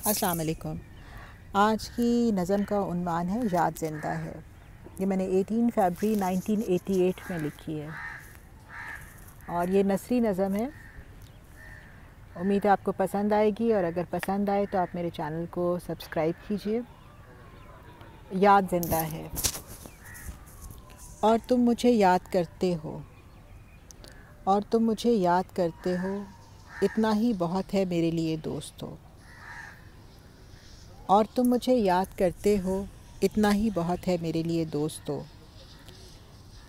السلام علیکم۔ آج کی نظم کا عنوان ہے یاد زندہ ہے۔ یہ میں نے 18 فروری 1988 میں لکھی ہے اور یہ نثری نظم ہے۔ امید ہے آپ کو پسند آئے گی، اور اگر پسند آئے تو آپ میرے چینل کو سبسکرائب کیجیے۔ یاد زندہ ہے۔ اور تم مجھے یاد کرتے ہو، اور تم مجھے یاد کرتے ہو، اتنا ہی بہت ہے میرے لیے دوستو۔ اور تم مجھے یاد کرتے ہو، اتنا ہی بہت ہے میرے لیے دوستو۔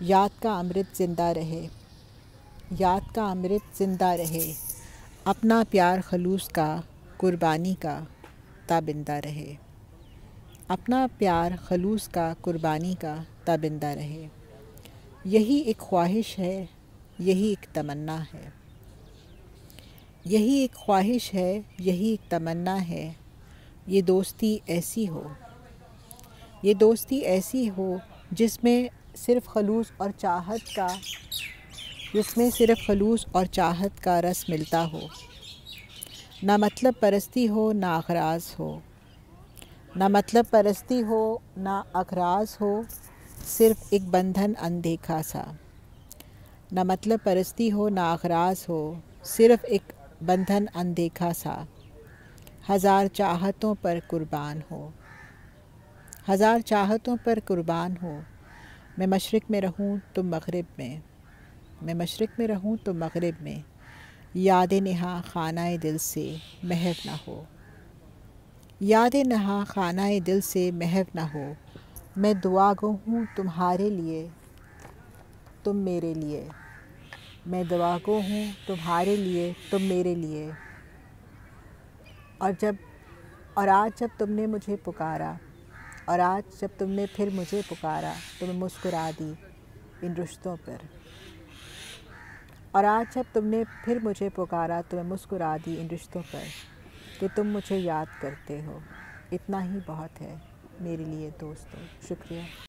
یاد کا امرت زندہ رہے، یاد کا امرت زندہ رہے، اپنا پیار خلوص کا قربانی کا تابندہ رہے، اپنا پیار خلوص کا قربانی کا تابندہ رہے۔ یہی ایک خواہش ہے، یہی ایک تمنا ہے، یہی ایک خواہش ہے، یہی ایک تمنا ہے، یہ دوستی ایسی ہو، یہ دوستی ایسی ہو جس میں صرف خلوص اور چاہت کا چاہت کا رس ملتا ہو، نہ مطلب پرستی ہو نہ اغراض ہو، نہ مطلب پرستی ہو نہ اغراض ہو، صرف ایک بندھن اندیکھا سا، نہ مطلب پرستی ہو نہ اغراض ہو، صرف ایک بندھن اندیکھا سا، ہزار چاہتوں پر قربان ہو، ہزار چاہتوں پر قربان ہو، میں مشرق میں رہوں تم مغرب میں، میں مشرق میں رہوں تم مغرب میں، یاد نہاں خانہ دل سے محو نہ ہو، یاد نہاں خانہ دل سے محو نہ ہو، میں دعا گو ہوں تمہارے لیے تم میرے لیے، میں دعا گو ہوں تمہارے لیے تم میرے لیے۔ اور آج جب تم نے مجھے پکارا، اور آج جب تم نے پھر مجھے پکارا تو میں مسکرا دی ان رشتوں پر، اور آج جب تم نے پھر مجھے پکارا تو میں مسکرا دی ان رشتوں پر، کہ تم مجھے یاد کرتے ہو، اتنا ہی بہت ہے میرے لیے دوستو۔ شکریہ۔